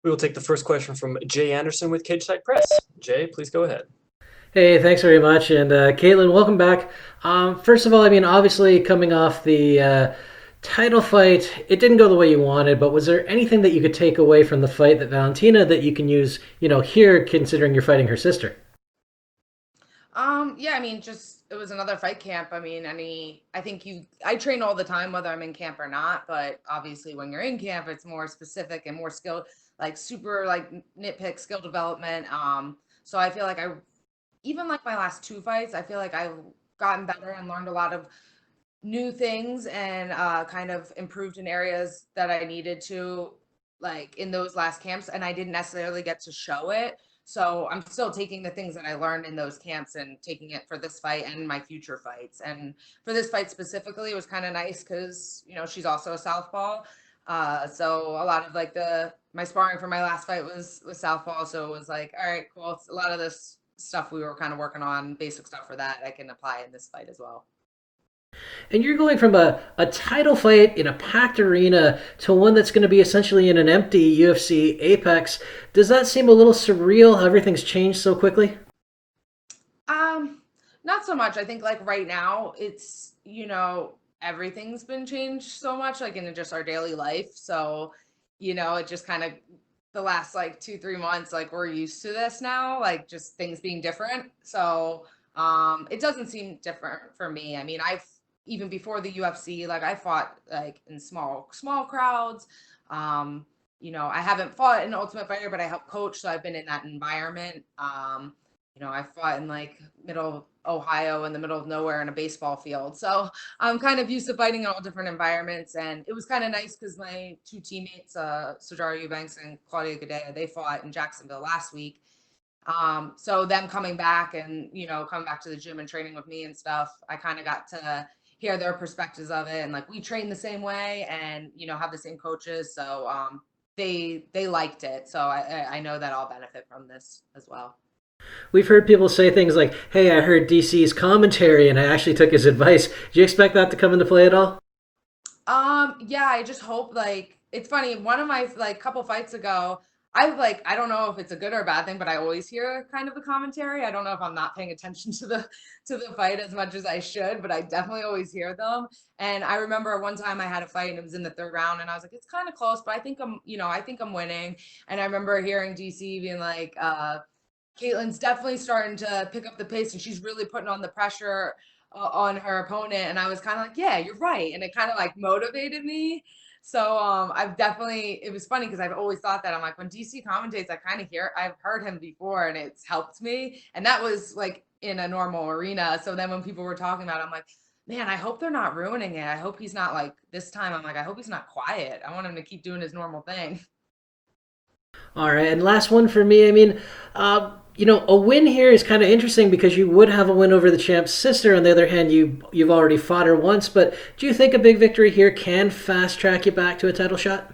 We will take the first question from Jay Anderson with Cage Side Press. Jay, please go ahead. Hey, thanks very much. And Caitlin, welcome back. First of all, I mean, obviously coming off the title fight, it didn't go the way you wanted, but was there anything that you could take away from the fight that Valentina that you can use, here, considering you're fighting her sister? Yeah, I mean, just it was another fight camp. I think I train all the time, whether I'm in camp or not, but obviously when you're in camp, it's more specific and more skill, like super like nitpick skill development. So I feel like even like my last two fights, I feel like I've gotten better and learned a lot of new things and kind of improved in areas that I needed to, like in those last camps, and I didn't necessarily get to show it. So I'm still taking the things that I learned in those camps and taking it for this fight and my future fights. And for this fight specifically, it was kind of nice because she's also a southpaw. So a lot of like the my sparring for my last fight was southpaw. So it was like, all right, cool. It's a lot of this stuff we were kind of working on, basic stuff for that I can apply in this fight as well. And you're going from a title fight in a packed arena to one that's going to be essentially in an empty UFC Apex. Does that seem a little surreal how everything's changed so quickly? Um, Not so much. I think like right now it's, everything's been changed so much, like in just our daily life. So, it just kind of the last like 2, 3 months, like we're used to this now, like just things being different. So, it doesn't seem different for me. I mean, I've even before the UFC, like I fought like in small crowds. I haven't fought in Ultimate Fighter, but I help coach, so I've been in that environment. I fought in like middle Ohio in the middle of nowhere in a baseball field. So I'm kind of used to fighting in all different environments. And it was kind of nice because my two teammates, Sojara Eubanks and Claudia Gadea, they fought in Jacksonville last week. So them coming back and, coming back to the gym and training with me and stuff, I kind of got to hear their perspectives of it. And like we train the same way and, have the same coaches. So they liked it. So I know that I'll benefit from this as well. We've heard people say things like, hey, I heard DC's commentary and I actually took his advice. Do you expect that to come into play at all? Yeah, I just hope like it's funny. One of my like couple fights ago, I don't know if it's a good or a bad thing, but I always hear kind of the commentary. I don't know if I'm not paying attention to the fight as much as I should, but I definitely always hear them. And I remember one time I had a fight and it was in the third round, and I was like, it's kind of close, but I think I'm winning. And I remember hearing DC being like, Caitlin's definitely starting to pick up the pace and she's really putting on the pressure on her opponent. And I was kind of like, yeah, you're right. And it kind of like motivated me. So it was funny because I've always thought that I'm like, when DC commentates, I've heard him before and it's helped me. And that was like in a normal arena. So then when people were talking about it, I'm like, man, I hope they're not ruining it. I hope he's not like this time. I'm like, I hope he's not quiet. I want him to keep doing his normal thing. All right, and last one for me. I mean, a win here is kind of interesting because you would have a win over the champ's sister. On the other hand, you've already fought her once. But do you think a big victory here can fast track you back to a title shot?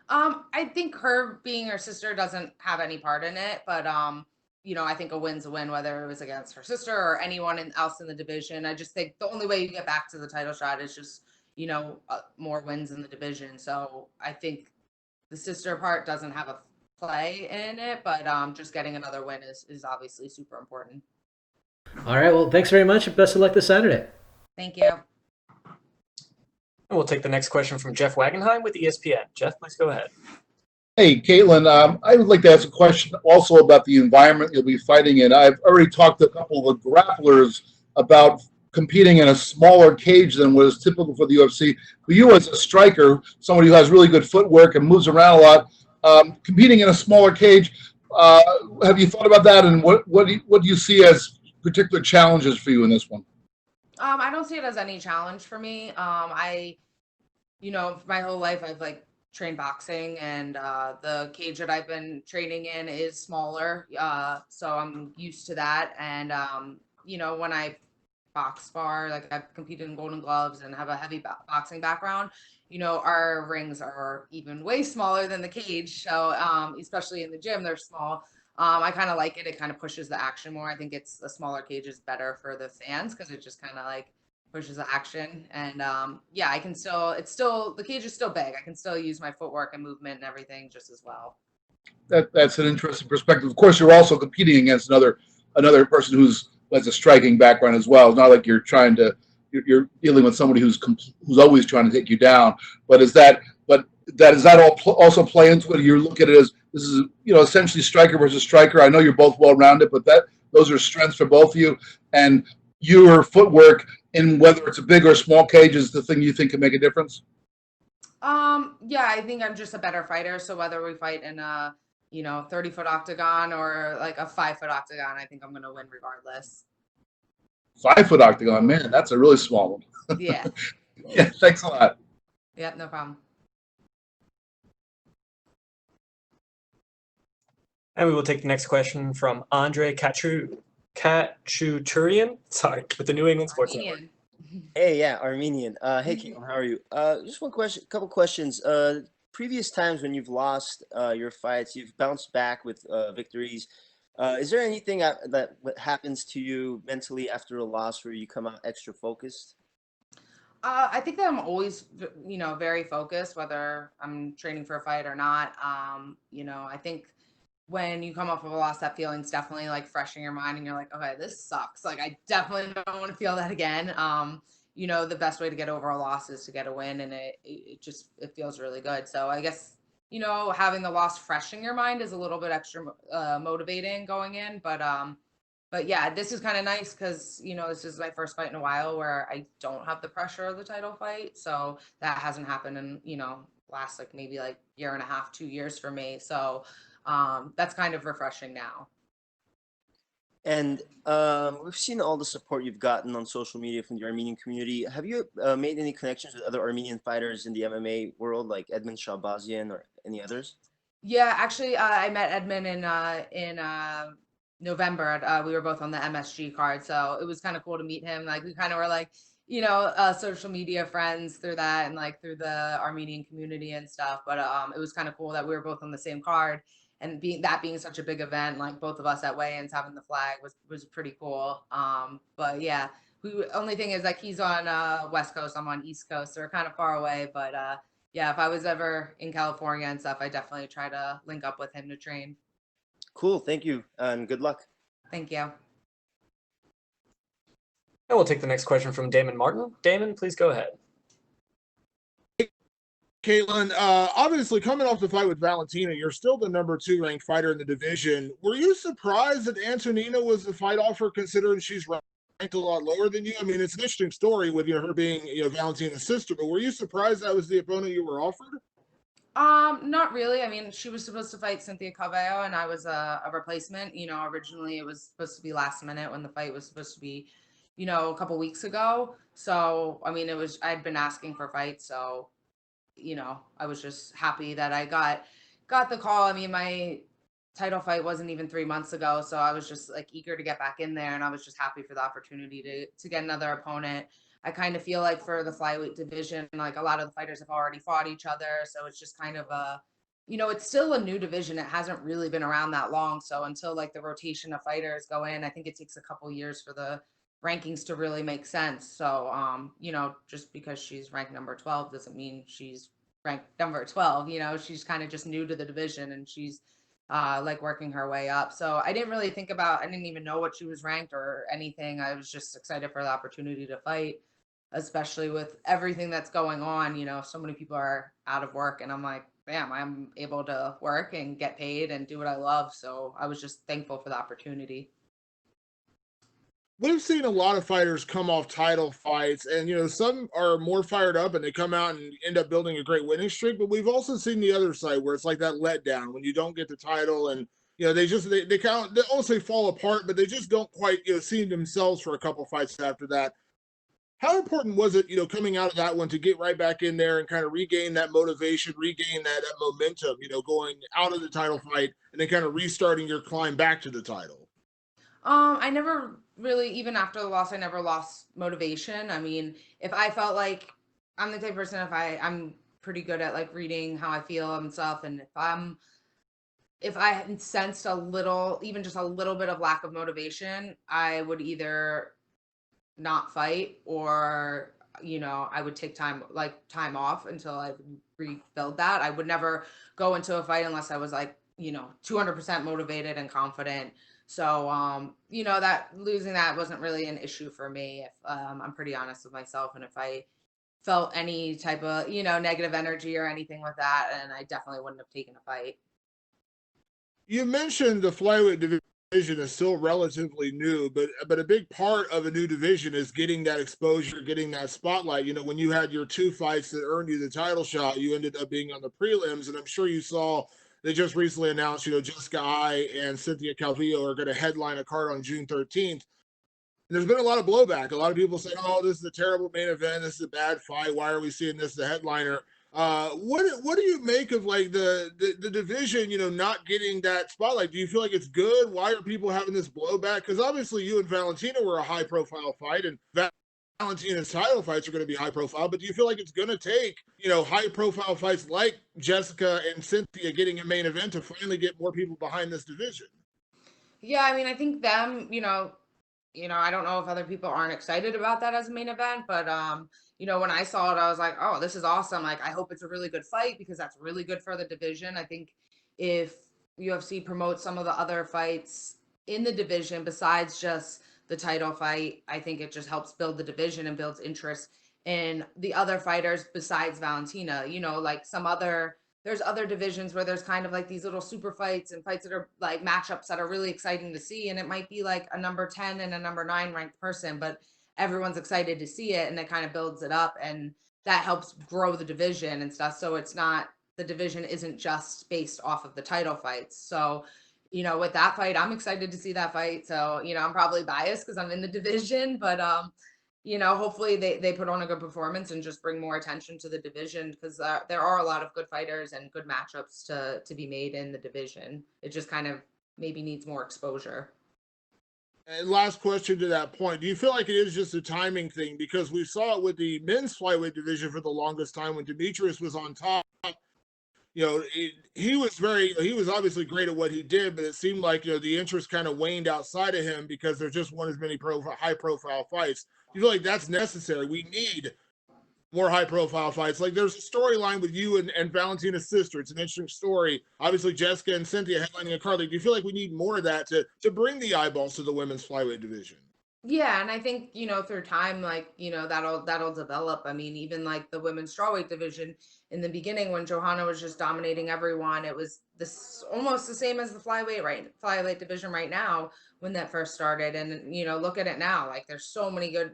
I think her being her sister doesn't have any part in it, but I think a win's a win, whether it was against her sister or anyone else in the division. I just think the only way you get back to the title shot is just, more wins in the division. So I think the sister part doesn't have a play in it, but just getting another win is obviously super important. All right, well, thanks very much and best of luck this Saturday. Thank you. And we'll take the next question from Jeff Wagenheim with ESPN. Jeff, please go ahead. Hey, Caitlin, I would like to ask a question also about the environment you'll be fighting in. I've already talked to a couple of the grapplers about competing in a smaller cage than what is typical for the UFC. For you as a striker, somebody who has really good footwork and moves around a lot, competing in a smaller cage, have you thought about that? And what do you see as particular challenges for you in this one? I don't see it as any challenge for me. My whole life I've like trained boxing, and the cage that I've been training in is smaller. So I'm used to that. And when I box spar, like I've competed in Golden Gloves and have a heavy boxing background. Our rings are even way smaller than the cage. So especially in the gym, they're small. I kind of like it. It kind of pushes the action more. I think it's a smaller cage is better for the fans because it just kind of like pushes the action. And yeah, I can still, the cage is still big. I can still use my footwork and movement and everything just as well. That's an interesting perspective. Of course, you're also competing against another person who has a striking background as well. It's not like you're dealing with somebody who's always trying to take you down. But does that also play into it? You look at it as this is essentially striker versus striker. I know you're both well rounded, but those are strengths for both of you, and your footwork in whether it's a big or small cage is the thing you think can make a difference. Yeah, I think I'm just a better fighter. So whether we fight in a 30-foot octagon or like a 5-foot octagon, I think I'm gonna win regardless. 5-foot octagon, man, that's a really small one. Yeah. Yeah, thanks a lot. Yeah, no problem. And we will take the next question from Andre Kachuturian, sorry, with the New England Sports Network. Armenian. Hey, yeah, Armenian. Hey, Katlyn, how are you? Just one question, couple questions. Previous times when you've lost your fights, you've bounced back with victories. Is there anything that happens to you mentally after a loss where you come out extra focused? I think that I'm always, very focused, whether I'm training for a fight or not. I think when you come off of a loss, that feeling's definitely like fresh in your mind, and you're like, okay, this sucks. Like, I definitely don't want to feel that again. The best way to get over a loss is to get a win, and it feels really good. So I guess, having the loss fresh in your mind is a little bit extra motivating going in. But yeah, this is kind of nice because, this is my first fight in a while where I don't have the pressure of the title fight. So that hasn't happened in, last maybe year and a half, 2 years for me. So that's kind of refreshing now. And we've seen all the support you've gotten on social media from the Armenian community. Have you made any connections with other Armenian fighters in the MMA world, like Edmund Shalbazian or any others? Yeah, actually, I met Edmund in November. We were both on the MSG card, so it was kind of cool to meet him. Like, we kind of were social media friends through that, and through the Armenian community and stuff. But it was kind of cool that we were both on the same card, and being such a big event, like both of us at weigh-ins having the flag was pretty cool. But yeah, only thing is he's on West Coast, I'm on East Coast, so we're kind of far away. But yeah, if I was ever in California and stuff, I definitely try to link up with him to train. Cool, thank you, and good luck. Thank you. And we'll take the next question from Damon Martin. Damon, please go ahead. Katlyn, obviously coming off the fight with Valentina, you're still the number 2 ranked fighter in the division. Were you surprised that Antonnina was the fight offer, considering she's ranked a lot lower than you? I mean, it's an interesting story with her being Valentina's sister, but were you surprised that was the opponent you were offered? Not really. I mean, she was supposed to fight Cynthia Calvillo, and I was a replacement. Originally it was supposed to be last minute when the fight was supposed to be, a couple weeks ago. So, I mean, I'd been asking for fights, so I was just happy that I got the call. I mean, my title fight wasn't even 3 months ago, so I was just eager to get back in there, and I was just happy for the opportunity to get another opponent. I kind of feel like for the flyweight division, a lot of the fighters have already fought each other, so it's just kind of it's still a new division. It hasn't really been around that long, so until the rotation of fighters go in, I think it takes a couple years for the rankings to really make sense. So, just because she's ranked number 12 doesn't mean she's ranked number 12. She's kind of just new to the division, and she's working her way up. So I didn't really I didn't even know what she was ranked or anything. I was just excited for the opportunity to fight, especially with everything that's going on. So many people are out of work, and I'm like, bam, I'm able to work and get paid and do what I love. So I was just thankful for the opportunity. We've seen a lot of fighters come off title fights, and some are more fired up and they come out and end up building a great winning streak. But we've also seen the other side where it's like that letdown when you don't get the title, and they almost fall apart, but they just don't quite see themselves for a couple fights after that. How important was it, coming out of that one to get right back in there and kind of regain that motivation, regain that momentum, going out of the title fight and then kind of restarting your climb back to the title? I never really, even after the loss, I never lost motivation. I mean, if I felt like I'm the type of person, I'm pretty good at reading how I feel and stuff. And if I sensed even just a little bit of lack of motivation, I would either not fight or, I would take time off until I rebuild that. I would never go into a fight unless I was 200% motivated and confident. So, that losing that wasn't really an issue for me. If I'm pretty honest with myself, and if I felt any type of, negative energy or anything with that, and I definitely wouldn't have taken a fight. You mentioned the flyweight division is still relatively new, but a big part of a new division is getting that exposure, getting that spotlight. When you had your 2 fights that earned you the title shot, you ended up being on the prelims, and I'm sure you saw they just recently announced, Jessica Ai and Cynthia Calvillo are going to headline a card on June 13th. There's been a lot of blowback. A lot of people saying, "Oh, this is a terrible main event. This is a bad fight. Why are we seeing this as the headliner?" What do you make of like the division, not getting that spotlight? Do you feel like it's good? Why are people having this blowback? Because obviously you and Valentina were a high profile fight, and Valentina's title fights are going to be high profile. But do you feel like it's going to take high profile fights like Jessica and Cynthia getting a main event to finally get more people behind this division? Yeah, I mean, I think them, I don't know if other people aren't excited about that as a main event, but when I saw it, I was like, oh, this is awesome. Like, I hope it's a really good fight because that's really good for the division. I think if UFC promotes some of the other fights in the division besides just the title fight, I think it just helps build the division and builds interest in the other fighters besides Valentina. Like there's other divisions where there's kind of like these little super fights and fights that are like matchups that are really exciting to see. And it might be like a number 10 and a number 9 ranked person, but everyone's excited to see it and it kind of builds it up and that helps grow the division and stuff. So the division isn't just based off of the title fights. So, with that fight, I'm excited to see that fight. So, I'm probably biased because I'm in the division, but hopefully they put on a good performance and just bring more attention to the division because there are a lot of good fighters and good matchups to be made in the division. It just kind of maybe needs more exposure. And last question to that point, do you feel like it is just a timing thing? Because we saw it with the men's flyweight division for the longest time when Demetrius was on top. He was obviously great at what he did, but it seemed like, the interest kind of waned outside of him because there just weren't as many high profile fights. Do you feel like that's necessary? We need more high profile fights. Like there's a storyline with you and Valentina's sister. It's an interesting story. Obviously Jessica and Cynthia headlining a card. Like, do you feel like we need more of that to bring the eyeballs to the women's flyweight division? Yeah, and I think, through time, like, that'll develop. I mean, even like the women's strawweight division in the beginning when Johanna was just dominating everyone, it was this almost the same as the flyweight division right now when that first started. And, look at it now. Like there's so many good,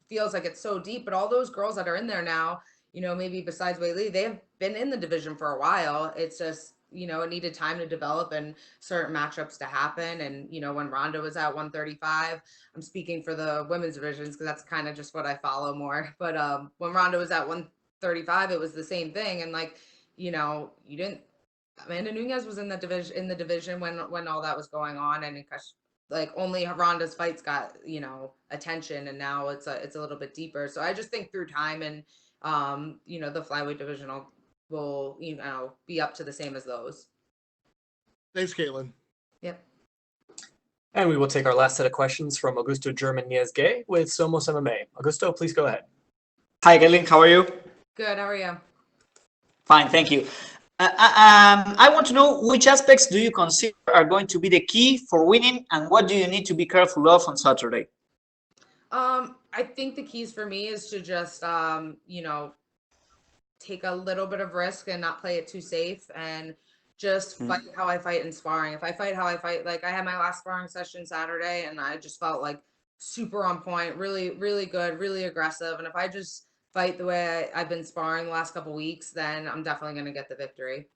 feels like it's so deep, but all those girls that are in there now, maybe besides Wei Li, they've been in the division for a while. It's just, it needed time to develop and certain matchups to happen. And, when Ronda was at 135, I'm speaking for the women's divisions because that's kind of just what I follow more. But when Ronda was at 135, it was the same thing. And like, Amanda Nunes was in the division when all that was going on. And like only Ronda's fights got, attention, and now it's a little bit deeper. So I just think through time and, the flyweight division will be up to the same as those. Thanks, Katlyn. Yep. And we will take our last set of questions from Augusto German-Niezge with Somos MMA. Augusto, please go ahead. Hi, Katlyn. How are you? Good. How are you? Fine, thank you. I want to know which aspects do you consider are going to be the key for winning, and what do you need to be careful of on Saturday? I think the keys for me is to just, take a little bit of risk and not play it too safe and just fight how I fight in sparring. If I fight how I fight, like I had my last sparring session Saturday and I just felt like super on point, really, really good, really aggressive. And if I just fight the way I've been sparring the last couple of weeks, then I'm definitely going to get the victory.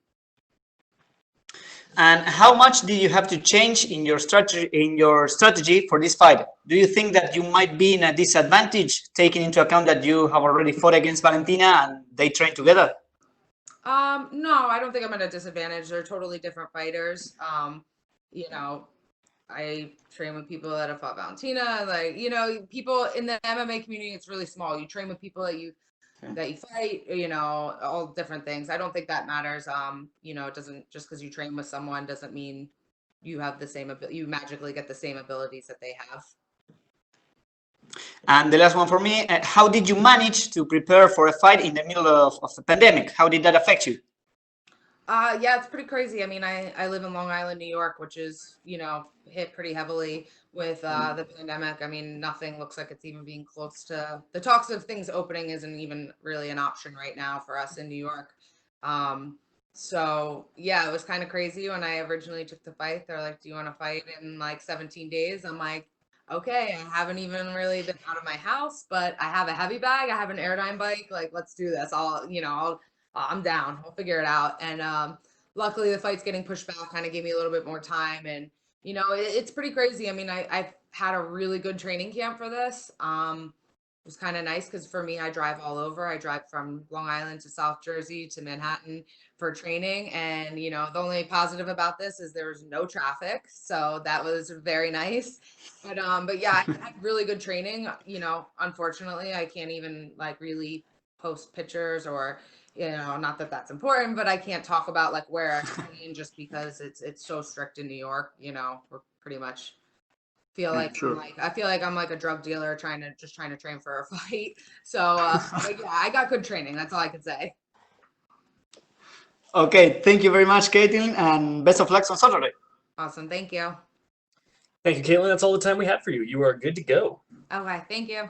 And how much did you have to change in your strategy for this fight? Do you think that you might be in a disadvantage, taking into account that you have already fought against Valentina and they train together? No, I don't think I'm at a disadvantage. They're totally different fighters. I train with people that have fought Valentina. Like, people in the MMA community, it's really small. You train with people that you fight, all different things. I don't think that matters. It doesn't, just because you train with someone doesn't mean you have the same, you magically get the same abilities that they have. And the last one for me, how did you manage to prepare for a fight in the middle of a pandemic? How did that affect you? Yeah, it's pretty crazy. I mean, I live in Long Island, New York, which is, hit pretty heavily with the pandemic. I mean, nothing looks like it's even being close to the talks of things opening isn't even really an option right now for us in New York. So yeah, it was kind of crazy when I originally took the fight. They're like, "Do you want to fight in like 17 days?" I'm like, "Okay, I haven't even really been out of my house, but I have a heavy bag. I have an Airdyne bike. Like, let's do this. I'm down. We'll figure it out." And luckily, the fight's getting pushed back kind of gave me a little bit more time. And it's pretty crazy. I mean, I've had a really good training camp for this. It was kind of nice because for me, I drive all over. I drive from Long Island to South Jersey to Manhattan for training. And the only positive about this is there was no traffic, so that was very nice. But yeah, I had really good training. Unfortunately, I can't even like really post pictures or not that that's important, but I can't talk about like where I train just because it's so strict in New York. We're pretty much Sure. I feel like I'm like a drug dealer trying to train for a fight. So but yeah, I got good training. That's all I can say. Okay, thank you very much, Katlyn, and best of luck on Saturday. Awesome. Thank you. Thank you, Caitlin. That's all the time we had for you. You are good to go. Okay, thank you.